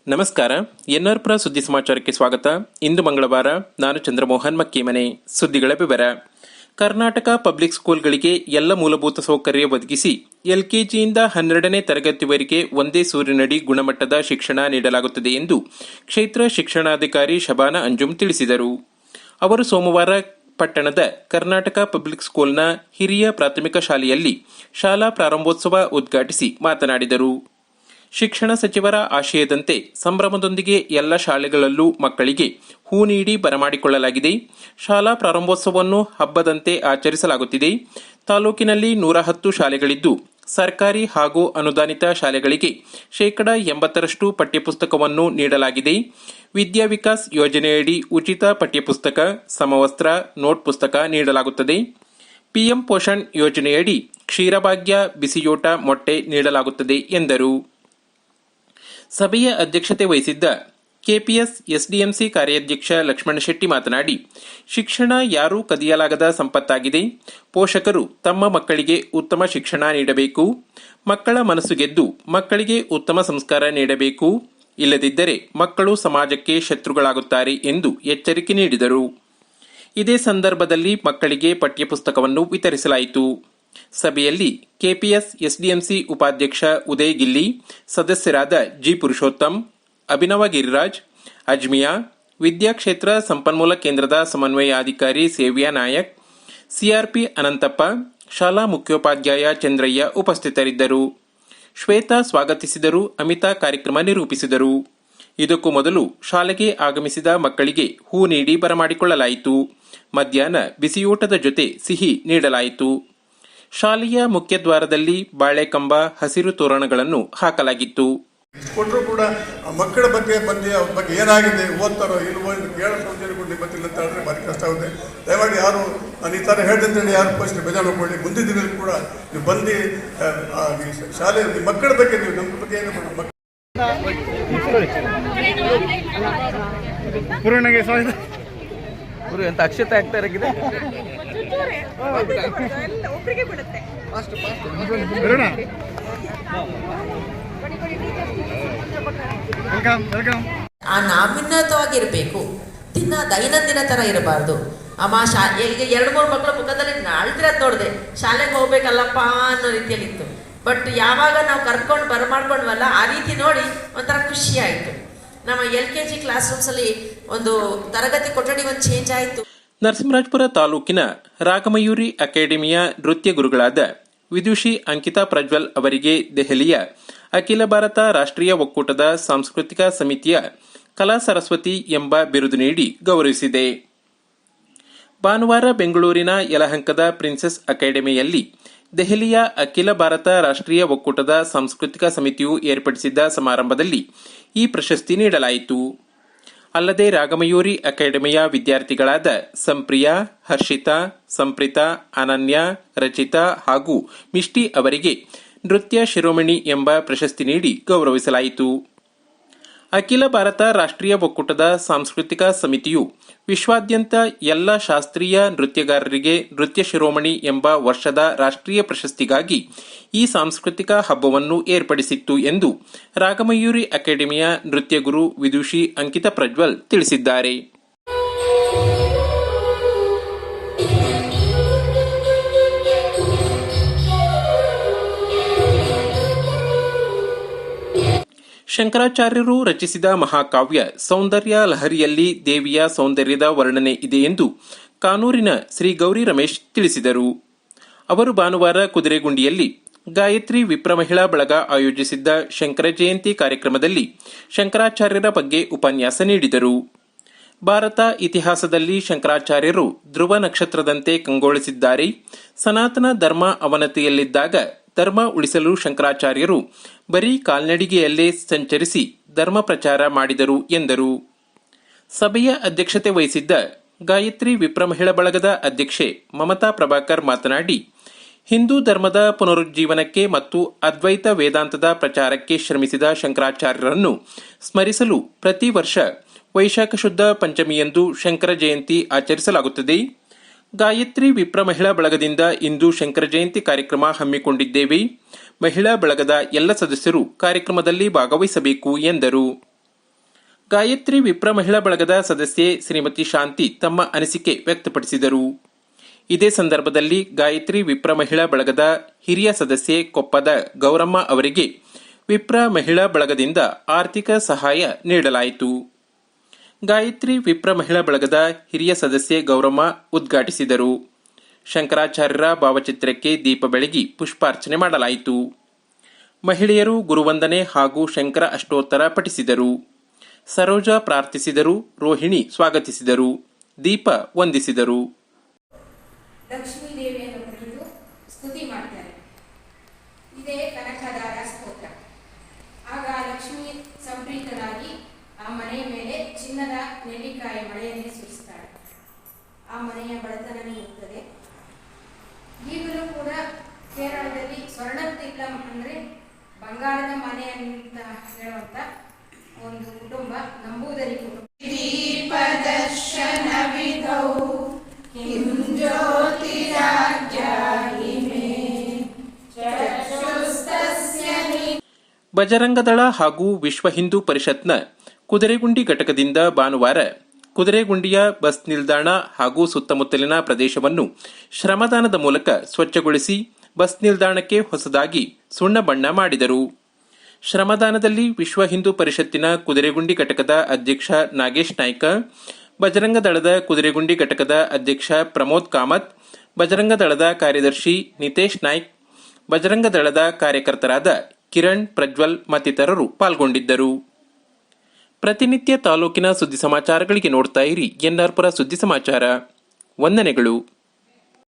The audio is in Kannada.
ನಮಸ್ಕಾರ. ಎನ್ಆರ್ಪುರ ಸುದ್ದಿ ಸಮಾಚಾರಕ್ಕೆ ಸ್ವಾಗತ. ಇಂದು ಮಂಗಳವಾರ. ನಾನು ಚಂದ್ರಮೋಹನ್ ಮಕ್ಕಿಮನೆ. ಸುದ್ದಿಗಳ ವಿವರ. ಕರ್ನಾಟಕ ಪಬ್ಲಿಕ್ ಸ್ಕೂಲ್ಗಳಿಗೆ ಎಲ್ಲ ಮೂಲಭೂತ ಸೌಕರ್ಯ ಒದಗಿಸಿ ಎಲ್ಕೆಜಿಯಿಂದ 12ನೇ ತರಗತಿವರೆಗೆ ಒಂದೇ ಸೂರಿನಡಿ ಗುಣಮಟ್ಟದ ಶಿಕ್ಷಣ ನೀಡಲಾಗುತ್ತದೆ ಎಂದು ಕ್ಷೇತ್ರ ಶಿಕ್ಷಣಾಧಿಕಾರಿ ಶಬಾನಾ ಅಂಜುಮ್ ತಿಳಿಸಿದರು. ಅವರು ಸೋಮವಾರ ಪಟ್ಟಣದ ಕರ್ನಾಟಕ ಪಬ್ಲಿಕ್ ಸ್ಕೂಲ್ನ ಹಿರಿಯ ಪ್ರಾಥಮಿಕ ಶಾಲೆಯಲ್ಲಿ ಶಾಲಾ ಪ್ರಾರಂಭೋತ್ಸವ ಉದ್ಘಾಟಿಸಿ ಮಾತನಾಡಿದರು. ಶಿಕ್ಷಣ ಸಚಿವರ ಆಶಯದಂತೆ ಸಂಭ್ರಮದೊಂದಿಗೆ ಎಲ್ಲ ಶಾಲೆಗಳಲ್ಲೂ ಮಕ್ಕಳಿಗೆ ಹೂ ನೀಡಿ ಬರಮಾಡಿಕೊಳ್ಳಲಾಗಿದೆ. ಶಾಲಾ ಪ್ರಾರಂಭೋತ್ಸವವನ್ನು ಹಬ್ಬದಂತೆ ಆಚರಿಸಲಾಗುತ್ತಿದೆ. ತಾಲೂಕಿನಲ್ಲಿ 110 ಶಾಲೆಗಳಿದ್ದು, ಸರ್ಕಾರಿ ಹಾಗೂ ಅನುದಾನಿತ ಶಾಲೆಗಳಿಗೆ 80% ಪಠ್ಯಪುಸ್ತಕವನ್ನು ನೀಡಲಾಗಿದೆ. ವಿದ್ಯಾ ವಿಕಾಸ್ ಯೋಜನೆಯಡಿ ಉಚಿತ ಪಠ್ಯಪುಸ್ತಕ, ಸಮವಸ್ತ್ರ, ನೋಟ್ ಪುಸ್ತಕ ನೀಡಲಾಗುತ್ತದೆ. ಪಿಎಂ ಪೋಷಣ್ ಯೋಜನೆಯಡಿ ಕ್ಷೀರಭಾಗ್ಯ, ಬಿಸಿಯೂಟ, ಮೊಟ್ಟೆ ನೀಡಲಾಗುತ್ತದೆ ಎಂದರು. ಸಭೆಯ ಅಧ್ಯಕ್ಷತೆ ವಹಿಸಿದ್ದ ಕೆಪಿಎಸ್ ಎಸ್ಡಿಎಂಸಿ ಕಾರ್ಯಾಧ್ಯಕ್ಷ ಲಕ್ಷ್ಮಣ ಶೆಟ್ಟಿ ಮಾತನಾಡಿ, ಶಿಕ್ಷಣ ಯಾರೂ ಕದಿಯಲಾಗದ ಸಂಪತ್ತಾಗಿದೆ. ಪೋಷಕರು ತಮ್ಮ ಮಕ್ಕಳಿಗೆ ಉತ್ತಮ ಶಿಕ್ಷಣ ನೀಡಬೇಕು. ಮಕ್ಕಳ ಮನಸ್ಸು ಗೆದ್ದು ಮಕ್ಕಳಿಗೆ ಉತ್ತಮ ಸಂಸ್ಕಾರ ನೀಡಬೇಕು. ಇಲ್ಲದಿದ್ದರೆ ಮಕ್ಕಳು ಸಮಾಜಕ್ಕೆ ಶತ್ರುಗಳಾಗುತ್ತಾರೆ ಎಂದು ಎಚ್ಚರಿಕೆ ನೀಡಿದರು. ಇದೇ ಸಂದರ್ಭದಲ್ಲಿ ಮಕ್ಕಳಿಗೆ ಪಠ್ಯಪುಸ್ತಕವನ್ನು ವಿತರಿಸಲಾಯಿತು. ಸಭೆಯಲ್ಲಿ ಕೆಪಿಎಸ್ ಎಸ್ಡಿಎಂಸಿ ಉಪಾಧ್ಯಕ್ಷ ಉದಯ್ ಗಿಲ್ಲಿ, ಸದಸ್ಯರಾದ ಜಿ ಪುರುಷೋತ್ತಮ್, ಅಭಿನವ ಗಿರಿರಾಜ್, ಅಜ್ಮಿಯಾ, ವಿದ್ಯಾಕ್ಷೇತ್ರ ಸಂಪನ್ಮೂಲ ಕೇಂದ್ರದ ಸಮನ್ವಯಾಧಿಕಾರಿ ಸೇವ್ಯಾ ನಾಯಕ್, ಸಿಆರ್ಪಿ ಅನಂತಪ್ಪ, ಶಾಲಾ ಮುಖ್ಯೋಪಾಧ್ಯಾಯ ಚಂದ್ರಯ್ಯ ಉಪಸ್ಥಿತರಿದ್ದರು. ಶ್ವೇತಾ ಸ್ವಾಗತಿಸಿದರು. ಅಮಿತಾ ಕಾರ್ಯಕ್ರಮ ನಿರೂಪಿಸಿದರು. ಇದಕ್ಕೂ ಮೊದಲು ಶಾಲೆಗೆ ಆಗಮಿಸಿದ ಮಕ್ಕಳಿಗೆ ಹೂ ನೀಡಿ ಬರಮಾಡಿಕೊಳ್ಳಲಾಯಿತು. ಮಧ್ಯಾಹ್ನ ಬಿಸಿಯೂಟದ ಜೊತೆ ಸಿಹಿ ನೀಡಲಾಯಿತು. ಶಾಲೆಯ ಮುಖ್ಯದ್ವಾರದಲ್ಲಿ ಬಾಳೆಕಂಬ, ಹಸಿರು ತೋರಣಗಳನ್ನು ಹಾಕಲಾಗಿತ್ತು. ಕೊಟ್ಟರು ಕೂಡ ಮಕ್ಕಳ ಬಗ್ಗೆ ಅವ್ರ ಬಗ್ಗೆ ಏನಾಗಿದೆ, ಓದ್ತಾರೋ ಇಲ್ವೋ ಎಂದು ಕೇಳೋ ಸೌಜನ್ಯಗಳು ನಿಮ್ಮತ್ತಿಲ್ಲ ಅಂತ ಹೇಳಿದ್ರೆ ಭಾರಿ ಕಷ್ಟ ಆಗುತ್ತೆ. ದಯಮಾಡಿ ಯಾರು ನಾನು ಈ ಥರ ಹೇಳ್ದಂತೇಳಿ ಯಾರು ಪೋಷಣೆ ಬೇಜಾರು ಹೋಗ್ಕೊಳ್ಳಿ. ಮುಂದಿನ ದಿನದಲ್ಲಿ ಕೂಡ ನೀವು ಬಂದು ಶಾಲೆ ಮಕ್ಕಳ ಬಗ್ಗೆ ನೀವು ನಮ್ಮ ಬಗ್ಗೆ ಏನು ಗುರು ಎಂತ ಅಕ್ಷತೆ ಆಗ್ತಾ ಇರಗಿದೆ. ನಾವಿನ್ನತವಾಗಿರ್ಬೇಕು. ದೈನಂದಿನ ತರ ಇರಬಾರ್ದು. ಅಮ್ಮ ಈಗ 2-3 ಮಕ್ಕಳ ಮುಖದಲ್ಲಿ ನಾಳ್ತಿರೋದು ನೋಡಿದೆ, ಶಾಲೆಗೆ ಹೋಗ್ಬೇಕಲ್ಲಪ್ಪ ಅನ್ನೋ ರೀತಿಯಲ್ಲಿ ಇತ್ತು. ಬಟ್ ಯಾವಾಗ ನಾವು ಕರ್ಕೊಂಡು ಬರಮಾಡ್ಕೊಂಡ್ವಲ್ಲ, ಆ ರೀತಿ ನೋಡಿ ಒಂಥರ ಖುಷಿ ಆಯಿತು. ನಮ್ಮ LKG ಕ್ಲಾಸ್ ರೂಮ್ಸ್ ಅಲ್ಲಿ ಒಂದು ತರಗತಿ ಕೊಠಡಿ ಒಂದು ಚೇಂಜ್ ಆಯಿತು. ನರಸಿಂಹರಾಜಪುರ ತಾಲೂಕಿನ ರಾಗಮಯೂರಿ ಅಕಾಡೆಮಿಯ ನೃತ್ಯ ಗುರುಗಳಾದ ವಿದುಷಿ ಅಂಕಿತಾ ಪ್ರಜ್ವಲ್ ಅವರಿಗೆ ದೆಹಲಿಯ ಅಖಿಲ ಭಾರತ ರಾಷ್ಟ್ರೀಯ ಒಕ್ಕೂಟದ ಸಾಂಸ್ಕೃತಿಕ ಸಮಿತಿಯ ಕಲಾ ಸರಸ್ವತಿ ಎಂಬ ಬಿರುದು ನೀಡಿ ಗೌರವಿಸಿದೆ. ಭಾನುವಾರ ಬೆಂಗಳೂರಿನ ಯಲಹಂಕದ ಪ್ರಿನ್ಸೆಸ್ ಅಕಾಡೆಮಿಯಲ್ಲಿ ದೆಹಲಿಯ ಅಖಿಲ ಭಾರತ ರಾಷ್ಟ್ರೀಯ ಒಕ್ಕೂಟದ ಸಾಂಸ್ಕೃತಿಕ ಸಮಿತಿಯು ಏರ್ಪಡಿಸಿದ್ದ ಸಮಾರಂಭದಲ್ಲಿ ಈ ಪ್ರಶಸ್ತಿ ನೀಡಲಾಯಿತು. ಅಲ್ಲದೆ ರಾಗಮಯೂರಿ ಅಕಾಡೆಮಿಯ ವಿದ್ಯಾರ್ಥಿಗಳಾದ ಸಂಪ್ರಿಯಾ, ಹರ್ಷಿತಾ, ಸಂಪ್ರಿತಾ, ಅನನ್ಯ, ರಚಿತಾ ಹಾಗೂ ಮಿಷ್ಟಿ ಅವರಿಗೆ ನೃತ್ಯ ಶಿರೋಮಣಿ ಎಂಬ ಪ್ರಶಸ್ತಿ ನೀಡಿ ಗೌರವಿಸಲಾಯಿತು. ಅಖಿಲ ಭಾರತ ರಾಷ್ಟ್ರೀಯ ಒಕ್ಕೂಟದ ಸಾಂಸ್ಕೃತಿಕ ಸಮಿತಿಯು ವಿಶ್ವಾದ್ಯಂತ ಎಲ್ಲ ಶಾಸ್ತ್ರೀಯ ನೃತ್ಯಗಾರರಿಗೆ ನೃತ್ಯ ಶಿರೋಮಣಿ ಎಂಬ ವರ್ಷದ ರಾಷ್ಟ್ರೀಯ ಪ್ರಶಸ್ತಿಗಾಗಿ ಈ ಸಾಂಸ್ಕೃತಿಕ ಹಬ್ಬವನ್ನು ಏರ್ಪಡಿಸಿತ್ತು ಎಂದು ರಾಗಮಯೂರಿ ಅಕಾಡೆಮಿಯ ನೃತ್ಯ ಗುರು ವಿದುಷಿ ಅಂಕಿತಾ ಪ್ರಜ್ವಲ್ ತಿಳಿಸಿದ್ದಾರೆ. ಶಂಕರಾಚಾರ್ಯರು ರಚಿಸಿದ ಮಹಾಕಾವ್ಯ ಸೌಂದರ್ಯ ಲಹರಿಯಲ್ಲಿ ದೇವಿಯ ಸೌಂದರ್ಯದ ವರ್ಣನೆ ಇದೆ ಎಂದು ಕಾನೂರಿನ ಶ್ರೀ ಗೌರಿ ರಮೇಶ್ ತಿಳಿಸಿದರು. ಅವರು ಭಾನುವಾರ ಕುದುರೆಗುಂಡಿಯಲ್ಲಿ ಗಾಯತ್ರಿ ವಿಪ್ರ ಮಹಿಳಾ ಬಳಗ ಆಯೋಜಿಸಿದ್ದ ಶಂಕರ ಜಯಂತಿ ಕಾರ್ಯಕ್ರಮದಲ್ಲಿ ಶಂಕರಾಚಾರ್ಯರ ಬಗ್ಗೆ ಉಪನ್ಯಾಸ ನೀಡಿದರು. ಭಾರತ ಇತಿಹಾಸದಲ್ಲಿ ಶಂಕರಾಚಾರ್ಯರು ಧ್ರುವ ನಕ್ಷತ್ರದಂತೆ ಕಂಗೊಳಿಸಿದ್ದಾರೆ. ಸನಾತನ ಧರ್ಮ ಅವನತಿಯಲ್ಲಿದ್ದಾಗ ಧರ್ಮ ಉಳಿಸಲು ಶಂಕರಾಚಾರ್ಯರು ಬರೀ ಕಾಲ್ನಡಿಗೆಯಲ್ಲೇ ಸಂಚರಿಸಿ ಧರ್ಮ ಪ್ರಚಾರ ಮಾಡಿದರು ಎಂದರು. ಸಭೆಯ ಅಧ್ಯಕ್ಷತೆ ವಹಿಸಿದ್ದ ಗಾಯತ್ರಿ ವಿಪ್ರ ಮಹಿಳಾ ಬಳಗದ ಅಧ್ಯಕ್ಷೆ ಮಮತಾ ಪ್ರಭಾಕರ್ ಮಾತನಾಡಿ, ಹಿಂದೂ ಧರ್ಮದ ಪುನರುಜ್ಜೀವನಕ್ಕೆ ಮತ್ತು ಅದ್ವೈತ ವೇದಾಂತದ ಪ್ರಚಾರಕ್ಕೆ ಶ್ರಮಿಸಿದ ಶಂಕರಾಚಾರ್ಯರನ್ನು ಸ್ಮರಿಸಲು ಪ್ರತಿ ವರ್ಷ ವೈಶಾಖ ಶುದ್ಧ ಪಂಚಮಿಯಂದು ಶಂಕರ ಜಯಂತಿ ಆಚರಿಸಲಾಗುತ್ತದೆ. ಗಾಯತ್ರಿ ವಿಪ್ರ ಮಹಿಳಾ ಬಳಗದಿಂದ ಇಂದು ಶಂಕರ ಜಯಂತಿ ಕಾರ್ಯಕ್ರಮ ಹಮ್ಮಿಕೊಂಡಿದ್ದೇವೆ. ಮಹಿಳಾ ಬಳಗದ ಎಲ್ಲ ಸದಸ್ಯರು ಕಾರ್ಯಕ್ರಮದಲ್ಲಿ ಭಾಗವಹಿಸಬೇಕು ಎಂದರು. ಗಾಯತ್ರಿ ವಿಪ್ರ ಮಹಿಳಾ ಬಳಗದ ಸದಸ್ಯೆ ಶ್ರೀಮತಿ ಶಾಂತಿ ತಮ್ಮ ಅನಿಸಿಕೆ ವ್ಯಕ್ತಪಡಿಸಿದರು. ಇದೇ ಸಂದರ್ಭದಲ್ಲಿ ಗಾಯತ್ರಿ ವಿಪ್ರ ಮಹಿಳಾ ಬಳಗದ ಹಿರಿಯ ಸದಸ್ಯೆ ಕೊಪ್ಪದ ಗೌರಮ್ಮ ಅವರಿಗೆ ವಿಪ್ರ ಮಹಿಳಾ ಬಳಗದಿಂದ ಆರ್ಥಿಕ ಸಹಾಯ ನೀಡಲಾಯಿತು. ಗಾಯತ್ರಿ ವಿಪ್ರ ಮಹಿಳಾ ಬಳಗದ ಹಿರಿಯ ಸದಸ್ಯೆ ಗೌರಮ್ಮ ಉದ್ಘಾಟಿಸಿದರು. ಶಂಕರಾಚಾರ್ಯರ ಭಾವಚಿತ್ರಕ್ಕೆ ದೀಪ ಬೆಳಗಿ ಪುಷ್ಪಾರ್ಚನೆ ಮಾಡಲಾಯಿತು. ಮಹಿಳೆಯರು ಗುರುವಂದನೆ ಹಾಗೂ ಶಂಕರ ಅಷ್ಟೋತ್ತರ ಪಠಿಸಿದರು. ಸರೋಜಾ ಪ್ರಾರ್ಥಿಸಿದರು. ರೋಹಿಣಿ ಸ್ವಾಗತಿಸಿದರು. ದೀಪ ವಂದಿಸಿದರು. ಲಕ್ಷ್ಮೀ ದೇವಿಯನ್ನು ಕುರಿತು ಸ್ತುತಿ ಮಾಡ್ತಾರೆ. ಇದೇ ಕನಕದಾರ ಸ್ತೋತ್ರ. ಆಗ ಲಕ್ಷ್ಮಿ ಸಂಪ್ರೀತರಾಗಿ ಆ ಮನೆಯ ಮೇಲೆ ಚಿನ್ನದ ನೆಲ್ಲಿಕಾಯಿ ಮಳೆಯನ್ನೇ ಸುರಿಸ್ತಾಳೆ. ಆ ಮನೆಯ ಬಡತನ ಇರುತ್ತದೆ. ಈಗಲೂ ಕೂಡ ಕೇರಳದಲ್ಲಿ ಸ್ವರ್ಣತಿಲ್ಲಂ ಅಂದರೆ ಬಂಗಾರದ ಮನೆ ಅಂತ ಹೇಳುವಂತ ಒಂದು ಕುಟುಂಬ ನಂಬೂದರಿ ಕುಟುಂಬ. ಬಜರಂಗದಳ ಹಾಗೂ ವಿಶ್ವ ಹಿಂದೂ ಪರಿಷತ್ನ ಕುದುರೆಗುಂಡಿ ಘಟಕದಿಂದ ಭಾನುವಾರ ಕುದುರೆಗುಂಡಿಯ ಬಸ್ ನಿಲ್ದಾಣ ಹಾಗೂ ಸುತ್ತಮುತ್ತಲಿನ ಪ್ರದೇಶವನ್ನು ಶ್ರಮದಾನದ ಮೂಲಕ ಸ್ವಚ್ಛಗೊಳಿಸಿ ಬಸ್ ನಿಲ್ದಾಣಕ್ಕೆ ಹೊಸದಾಗಿ ಸುಣ್ಣ ಬಣ್ಣ ಮಾಡಿದರು. ಶ್ರಮದಾನದಲ್ಲಿ ವಿಶ್ವ ಹಿಂದೂ ಪರಿಷತ್ತಿನ ಕುದುರೆಗುಂಡಿ ಘಟಕದ ಅಧ್ಯಕ್ಷ ನಾಗೇಶ್ ನಾಯ್ಕ, ಬಜರಂಗ ದಳದ ಕುದುರೆಗುಂಡಿ ಘಟಕದ ಅಧ್ಯಕ್ಷ ಪ್ರಮೋದ್ ಕಾಮತ್, ಬಜರಂಗ ದಳದ ಕಾರ್ಯದರ್ಶಿ ನಿತೇಶ್ ನಾಯ್ಕ್, ಬಜರಂಗ ದಳದ ಕಾರ್ಯಕರ್ತರಾದ ಕಿರಣ್, ಪ್ರಜ್ವಲ್ ಮತ್ತಿತರರು ಪಾಲ್ಗೊಂಡಿದ್ದರು. ಪ್ರತಿನಿತ್ಯ ತಾಲೂಕಿನ ಸುದ್ದಿ ಸಮಾಚಾರಗಳಿಗೆ ನೋಡ್ತಾ ಇರಿ ಎನ್ಆರ್ ಪುರ ಸುದ್ದಿ ಸಮಾಚಾರ. ವಂದನೆಗಳು.